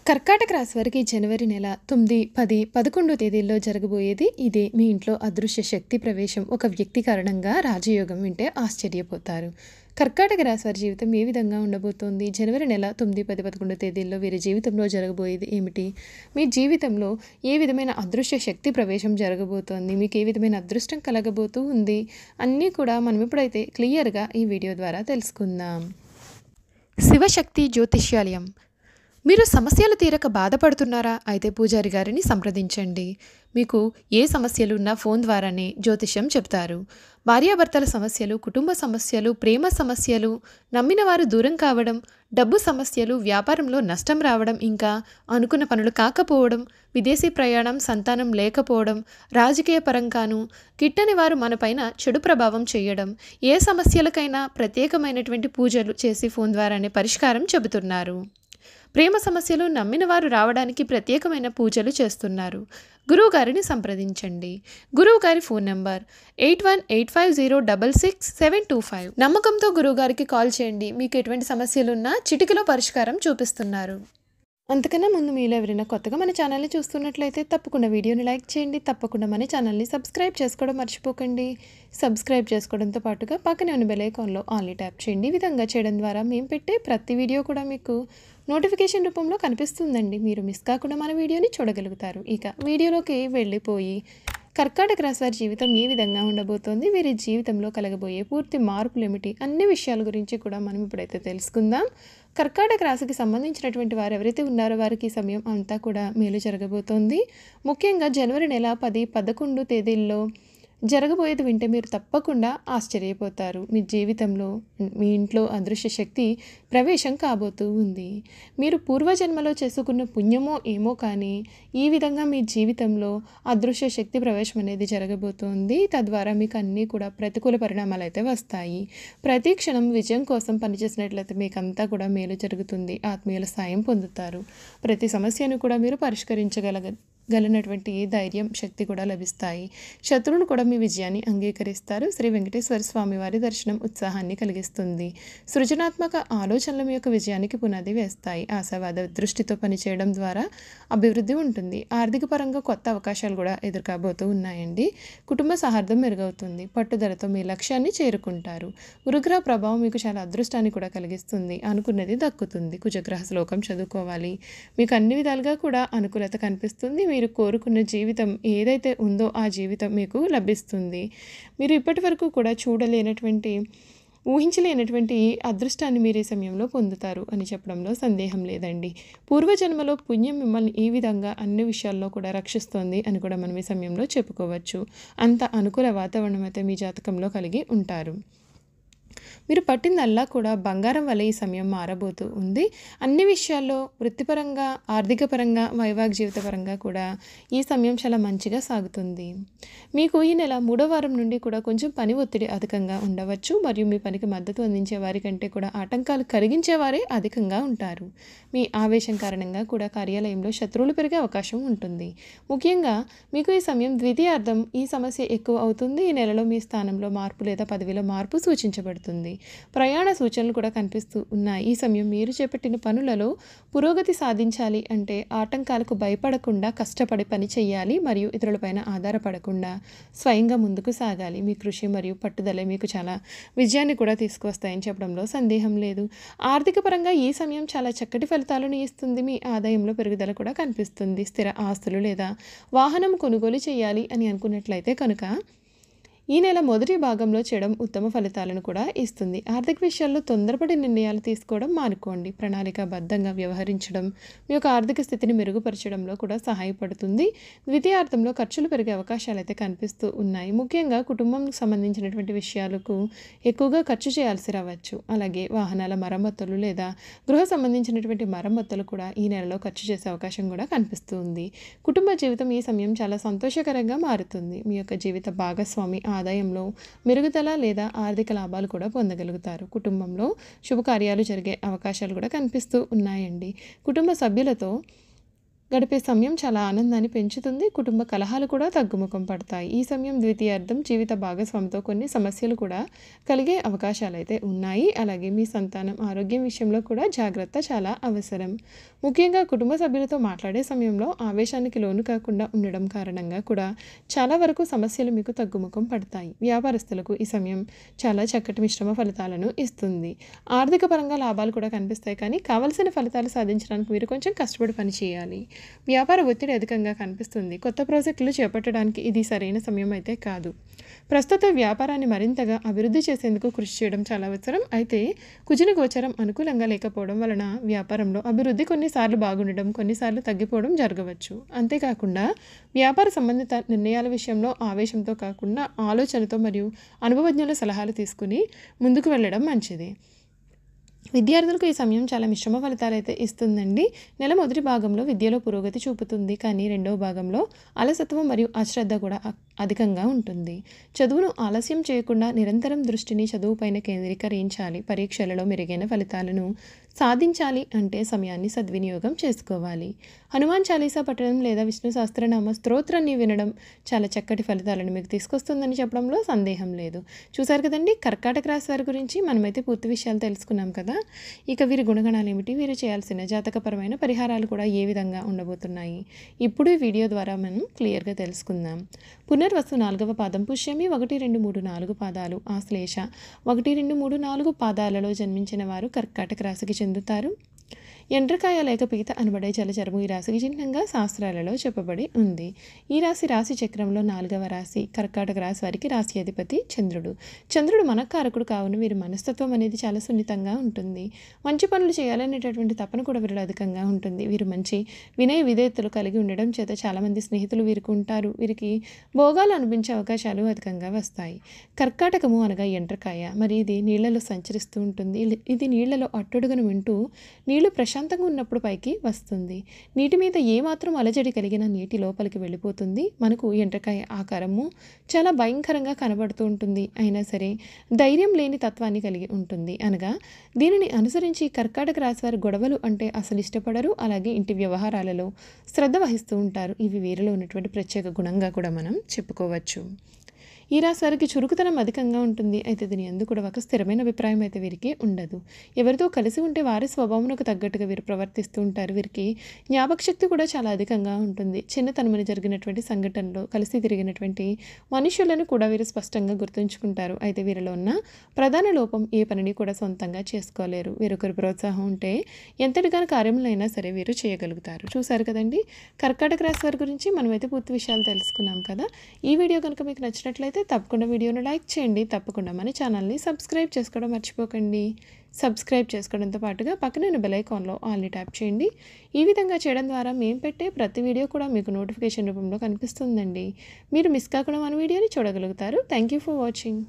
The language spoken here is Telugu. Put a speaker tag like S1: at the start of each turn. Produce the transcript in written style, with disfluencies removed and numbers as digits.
S1: కర్కాటక రాశి వారికి జనవరి నెల 9, 10, 11 తేదీల్లో జరగబోయేది ఇదే. మీ ఇంట్లో అదృశ్య శక్తి ప్రవేశం. ఒక వ్యక్తి కారణంగా రాజయోగం వింటే ఆశ్చర్యపోతారు. కర్కాటక రాశి వారి జీవితం ఏ విధంగా ఉండబోతోంది? జనవరి నెల 9, 10, 11 తేదీల్లో వీరి జీవితంలో జరగబోయేది ఏమిటి? మీ జీవితంలో ఏ విధమైన అదృశ్య శక్తి ప్రవేశం జరగబోతోంది? మీకు ఏ విధమైన అదృష్టం కలగబోతూ ఉంది? అన్నీ కూడా మనం ఇప్పుడైతే క్లియర్గా ఈ వీడియో ద్వారా తెలుసుకుందాం. శివశక్తి జ్యోతిష్యాలయం. మీరు సమస్యలు తీరక బాధపడుతున్నారా? అయితే పూజారి గారిని సంప్రదించండి. మీకు ఏ సమస్యలు ఉన్నా ఫోన్ ద్వారానే జ్యోతిష్యం చెప్తారు. భార్యాభర్తల సమస్యలు, కుటుంబ సమస్యలు, ప్రేమ సమస్యలు, నమ్మిన వారు దూరం కావడం, డబ్బు సమస్యలు, వ్యాపారంలో నష్టం రావడం, ఇంకా అనుకున్న పనులు కాకపోవడం, విదేశీ ప్రయాణం, సంతానం లేకపోవడం, రాజకీయ పరంగాను, గిట్టని వారు మనపైన చెడు ప్రభావం చేయడం, ఏ సమస్యలకైనా ప్రత్యేకమైనటువంటి పూజలు చేసి ఫోన్ ద్వారానే పరిష్కారం చెబుతున్నారు. ప్రేమ సమస్యలు నమ్మిన వారు రావడానికి ప్రత్యేకమైన పూజలు చేస్తున్నారు. గురువుగారిని సంప్రదించండి. గురువుగారి ఫోన్ నంబర్ 8185066725. నమ్మకంతో గురువుగారికి కాల్ చేయండి. మీకు ఎటువంటి సమస్యలున్నా చిటికలో పరిష్కారం చూపిస్తున్నారు. అంతకన్నా ముందు మీలో ఎవరైనా కొత్తగా మన ఛానల్ని చూస్తున్నట్లయితే తప్పకుండా వీడియోని లైక్ చేయండి. తప్పకుండా మన ఛానల్ని సబ్స్క్రైబ్ చేసుకోవడం మర్చిపోకండి. సబ్స్క్రైబ్ చేసుకోవడంతో పాటుగా పక్కనే ఉన్న బెల్ ఐకాన్లో ఆల్ని ట్యాప్ చేయండి. ఈ విధంగా చేయడం ద్వారా మేము పెట్టే ప్రతి వీడియో కూడా మీకు నోటిఫికేషన్ రూపంలో కనిపిస్తుందండి. మీరు మిస్ కాకుండా మన వీడియోని చూడగలుగుతారు. ఇక వీడియోలోకి వెళ్ళిపోయి కర్కాటక రాశి వారి జీవితం ఏ విధంగా ఉండబోతోంది, వీరి జీవితంలో కలగబోయే పూర్తి మార్పులు ఏమిటి, అన్ని విషయాల గురించి కూడా మనం ఇప్పుడైతే తెలుసుకుందాం. కర్కాటక రాశికి సంబంధించినటువంటి వారు ఎవరైతే ఉన్నారో వారికి ఈ సమయం అంతా కూడా మేలు జరగబోతోంది. ముఖ్యంగా జనవరి నెల 10, 11 తేదీల్లో జరగబోయేది వింటే మీరు తప్పకుండా ఆశ్చర్యపోతారు. మీ జీవితంలో మీ ఇంట్లో అదృశ్య శక్తి ప్రవేశం కాబోతూ ఉంది. మీరు పూర్వజన్మలో చేసుకున్న పుణ్యమో ఏమో కానీ ఈ విధంగా మీ జీవితంలో అదృశ్య శక్తి ప్రవేశం అనేది జరగబోతోంది. తద్వారా మీకు అన్నీ కూడా ప్రతికూల పరిణామాలు అయితే వస్తాయి. ప్రతి క్షణం విజయం కోసం పనిచేసినట్లయితే మీకు అంతా కూడా మేలు జరుగుతుంది. ఆత్మీయుల సాయం పొందుతారు. ప్రతి సమస్యను కూడా మీరు పరిష్కరించగలిగినటువంటి ధైర్యం, శక్తి కూడా లభిస్తాయి. శత్రువును కూడా మీ విజయాన్ని అంగీకరిస్తారు. శ్రీ వెంకటేశ్వర స్వామి వారి దర్శనం ఉత్సాహాన్ని కలిగిస్తుంది. సృజనాత్మక ఆలోచనలు మీ యొక్క విజయానికి పునాది వేస్తాయి. ఆశావాద దృష్టితో పనిచేయడం ద్వారా అభివృద్ధి ఉంటుంది. ఆర్థిక పరంగా కొత్త అవకాశాలు కూడా ఎదుర్కోబోతూ ఉన్నాయండి. కుటుంబ సౌహార్దం మెరుగవుతుంది. పట్టుదలతో మీ లక్ష్యాన్ని చేరుకుంటారు. గురుగ్రహ ప్రభావం మీకు చాలా అదృష్టాన్ని కూడా కలిగిస్తుంది. అనుకున్నది దక్కుతుంది. కుజగ్రహ శ్లోకం చదువుకోవాలి. మీకు అన్ని విధాలుగా కూడా అనుకూలత కనిపిస్తుంది. మీరు కోరుకున్న జీవితం ఏదైతే ఉందో ఆ జీవితం మీకు లభిస్తుంది. మీరు ఇప్పటి వరకు కూడా ఊహించలేనటువంటి అదృష్టాన్ని మీరు ఈ సమయంలో పొందుతారు అని చెప్పడంలో సందేహం లేదండి. పూర్వజన్మలో పుణ్యం మిమ్మల్ని ఈ విధంగా అన్ని విషయాల్లో కూడా రక్షిస్తోంది అని కూడా మనం ఈ సమయంలో చెప్పుకోవచ్చు. అంత అనుకూల వాతావరణం అయితే మీ జాతకంలో కలిగి ఉంటారు. మీరు పట్టిందల్లా కూడా బంగారం వల్ల ఈ సమయం మారబోతూ ఉంది. అన్ని విషయాల్లో వృత్తిపరంగా, ఆర్థిక పరంగా, వైవాహిక జీవిత పరంగా కూడా ఈ సమయం చాలా మంచిగా సాగుతుంది. మీకు ఈ నెల 3వ వారం నుండి కూడా కొంచెం పని ఒత్తిడి అధికంగా ఉండవచ్చు. మరియు మీ పనికి మద్దతు అందించే వారి కంటే కూడా ఆటంకాలు కలిగించేవారే అధికంగా ఉంటారు. మీ ఆవేశం కారణంగా కూడా కార్యాలయంలో శత్రువులు పెరిగే అవకాశం ఉంటుంది. ముఖ్యంగా మీకు ఈ సమయం ద్వితీయార్థం ఈ సమస్య ఎక్కువ అవుతుంది. ఈ నెలలో మీ స్థానంలో మార్పు లేదా పదవిలో మార్పు సూచించబడుతుంది. ప్రయాణ సూచనలు కూడా కనిపిస్తూ ఉన్నాయి. ఈ సమయం మీరు చేపట్టిన పనులలో పురోగతి సాధించాలి అంటే ఆటంకాలకు భయపడకుండా కష్టపడి పని చేయాలి. మరియు ఇతరులపైన ఆధారపడకుండా స్వయంగా ముందుకు సాగాలి. మీ కృషి మరియు పట్టుదలే మీకు చాలా విజయాన్ని కూడా తీసుకువస్తాయని చెప్పడంలో సందేహం లేదు. ఆర్థిక పరంగా ఈ సమయం చాలా చక్కటి ఫలితాలను ఇస్తుంది. మీ ఆదాయంలో పెరుగుదల కూడా కనిపిస్తుంది. స్థిర ఆస్తులు లేదా వాహనం కొనుగోలు చేయాలి అని అనుకున్నట్లయితే కనుక ఈ నెల మొదటి భాగంలో చేయడం ఉత్తమ ఫలితాలను కూడా ఇస్తుంది. ఆర్థిక విషయాల్లో తొందరపడి నిర్ణయాలు తీసుకోవడం మానుకోండి. ప్రణాళికాబద్ధంగా వ్యవహరించడం మీ యొక్క ఆర్థిక స్థితిని మెరుగుపరచడంలో కూడా సహాయపడుతుంది. ద్వితీయార్థంలో ఖర్చులు పెరిగే అవకాశాలు అయితే కనిపిస్తూ ఉన్నాయి. ముఖ్యంగా కుటుంబంకు సంబంధించినటువంటి విషయాలకు ఎక్కువగా ఖర్చు చేయాల్సి రావచ్చు. అలాగే వాహనాల మరమ్మతులు లేదా గృహ సంబంధించినటువంటి మరమ్మతులు కూడా ఈ నెలలో ఖర్చు చేసే అవకాశం కూడా కనిపిస్తుంది. కుటుంబ జీవితం ఈ సమయం చాలా సంతోషకరంగా మారుతుంది. మీ యొక్క జీవిత భాగస్వామి ఆదాయంలో మెరుగుదల లేదా ఆర్థిక లాభాలు కూడా పొందగలుగుతారు. కుటుంబంలో శుభకార్యాలు జరిగే అవకాశాలు కూడా కనిపిస్తూ ఉన్నాయండి. కుటుంబ సభ్యులతో గడిపే సమయం చాలా ఆనందాన్ని పెంచుతుంది. కుటుంబ కలహాలు కూడా తగ్గుముఖం పడతాయి. ఈ సమయం ద్వితీయార్థం జీవిత భాగస్వామితో కొన్ని సమస్యలు కూడా కలిగే అవకాశాలైతే ఉన్నాయి. అలాగే మీ సంతానం ఆరోగ్యం విషయంలో కూడా జాగ్రత్త చాలా అవసరం. ముఖ్యంగా కుటుంబ సభ్యులతో మాట్లాడే సమయంలో ఆవేశానికి లోను కాకుండా ఉండడం కారణంగా కూడా చాలా వరకు సమస్యలు మీకు తగ్గుముఖం పడతాయి. వ్యాపారస్తులకు ఈ సమయం చాలా చక్కటి మిశ్రమ ఫలితాలను ఇస్తుంది. ఆర్థిక పరంగా లాభాలు కూడా కనిపిస్తాయి, కానీ కావలసిన ఫలితాలు సాధించడానికి మీరు కొంచెం కష్టపడి పని చేయాలి. వ్యాపార ఒత్తిడి అధికంగా కనిపిస్తుంది. కొత్త ప్రాజెక్టులు చేపట్టడానికి ఇది సరైన సమయం అయితే కాదు. ప్రస్తుత వ్యాపారాన్ని మరింతగా అభివృద్ధి చేసేందుకు కృషి చేయడం చాలా అవసరం. అయితే కుజున గోచరం అనుకూలంగా లేకపోవడం వలన వ్యాపారంలో అభివృద్ధి కొన్నిసార్లు బాగుండడం, కొన్నిసార్లు తగ్గిపోవడం జరగవచ్చు. అంతేకాకుండా వ్యాపార సంబంధిత నిర్ణయాల విషయంలో ఆవేశంతో కాకుండా ఆలోచనతో మరియు అనుభవజ్ఞుల సలహాలు తీసుకుని ముందుకు వెళ్ళడం మంచిది. విద్యార్థులకు ఈ సమయం చాలా మిశ్రమ ఫలితాలు అయితే ఇస్తుందండి. నెల మొదటి భాగంలో విద్యలో పురోగతి చూపుతుంది, కానీ రెండవ భాగంలో అలసత్వం మరియు అశ్రద్ధ కూడా అధికంగా ఉంటుంది. చదువును ఆలస్యం చేయకుండా నిరంతరం దృష్టిని చదువుపైన కేంద్రీకరించాలి. పరీక్షలలో మెరుగైన ఫలితాలను సాధించాలి అంటే సమయాన్ని సద్వినియోగం చేసుకోవాలి. హనుమాన్ చాలీసా పఠనం లేదా విష్ణు సహస్రనామ స్తోత్రాన్ని వినడం చాలా చక్కటి ఫలితాలను మీకు తీసుకొస్తుందని చెప్పడంలో సందేహం లేదు. చూసారు కదండి, కర్కాటక రాశి వారి గురించి మనమైతే పూర్తి విషయాలు తెలుసుకున్నాం కదా. ఇక వీరి గుణగణాలు ఏమిటి, వీరు చేయాల్సిన జాతకపరమైన పరిహారాలు కూడా ఏ విధంగా ఉండబోతున్నాయి ఇప్పుడు ఈ వీడియో ద్వారా మనం క్లియర్గా తెలుసుకుందాం. పునర్వసు 4వ పాదం, పుష్యమి 1, 2, 3, 4 పాదాలు, ఆశ్లేష 1, 2, 3, 4 పాదాలలో జన్మించిన వారు కర్కాటక రాశికి చెందుతారు. ఎండ్రకాయ లేక పీత అనబడే జలచరము ఈ రాశికి చిహ్నంగా శాస్త్రాలలో చెప్పబడి ఉంది. ఈ రాశి చక్రంలో 4వ రాశి. కర్కాటక రాశి వారికి రాశి అధిపతి చంద్రుడు. చంద్రుడు మనకారకుడు కావున వీరి మనస్తత్వం అనేది చాలా సున్నితంగా ఉంటుంది. మంచి పనులు చేయాలనేటటువంటి తపన కూడా వీరిలో అధికంగా ఉంటుంది. వీరు మంచి వినయ విధేయతలు కలిగి ఉండడం చేత చాలామంది స్నేహితులు వీరికి ఉంటారు. వీరికి భోగాలు అనిపించే అవకాశాలు అధికంగా వస్తాయి. కర్కాటకము అనగా ఎండ్రకాయ, మరి ఇది నీళ్లలో సంచరిస్తూ ఉంటుంది. ఇది నీళ్లలో అట్టడుగును వింటూ నీళ్లు ప్రశాంతంగా ఉన్నప్పుడు పైకి వస్తుంది. నీటి మీద ఏమాత్రం అలజడి కలిగిన నీటి లోపలికి వెళ్ళిపోతుంది. మనకు ఎండ్రకాయ ఆకారము చాలా భయంకరంగా కనబడుతూ ఉంటుంది. అయినా సరే ధైర్యం లేని తత్వాన్ని కలిగి ఉంటుంది. అనగా దీనిని అనుసరించి కర్కాటక రాశి వారి గొడవలు అంటే అసలు ఇష్టపడరు. అలాగే ఇంటి వ్యవహారాలలో శ్రద్ధ వహిస్తూ ఉంటారు. ఇవి వీరిలో ఉన్నటువంటి ప్రత్యేక గుణంగా కూడా మనం చెప్పుకోవచ్చు. ఈ రాశి వారికి చురుకుతనం అధికంగా ఉంటుంది. అయితే దీని యందు కూడా ఒక స్థిరమైన అభిప్రాయం అయితే వీరికి ఉండదు. ఎవరితో కలిసి ఉంటే వారి స్వభావమునకు తగ్గట్టుగా వీరు ప్రవర్తిస్తూ ఉంటారు. వీరికి జ్ఞాపకశక్తి కూడా చాలా అధికంగా ఉంటుంది. చిన్నతనమని జరిగినటువంటి సంఘటనలో కలిసి తిరిగినటువంటి మనుషులను కూడా వీరు స్పష్టంగా గుర్తుంచుకుంటారు. అయితే వీరిలో ఉన్న ప్రధాన లోపం ఏ పనిని కూడా సొంతంగా చేసుకోలేరు. వీరొకరి ప్రోత్సాహం ఉంటే ఎంతటిగానో కార్యములైనా సరే వీరు చేయగలుగుతారు. చూసారు కదండి, కర్కాటక రాశి వారి గురించి మనమైతే పూర్తి విషయాలు తెలుసుకున్నాం కదా. ఈ వీడియో కనుక మీకు నచ్చినట్లయితే తప్పకుండా వీడియోను లైక్ చేయండి. తప్పకుండా మన ఛానల్ని సబ్స్క్రైబ్ చేసుకోవడం మర్చిపోకండి. సబ్స్క్రైబ్ చేసుకోవడంతో పాటుగా పక్కన బెల్ ఐకాన్లో ఆల్ని ట్యాప్ చేయండి. ఈ విధంగా చేయడం ద్వారా మేము పెట్టే ప్రతి వీడియో కూడా మీకు నోటిఫికేషన్ రూపంలో కనిపిస్తుందండి. మీరు మిస్ కాకుండా మన వీడియోని చూడగలుగుతారు. Thank you for watching.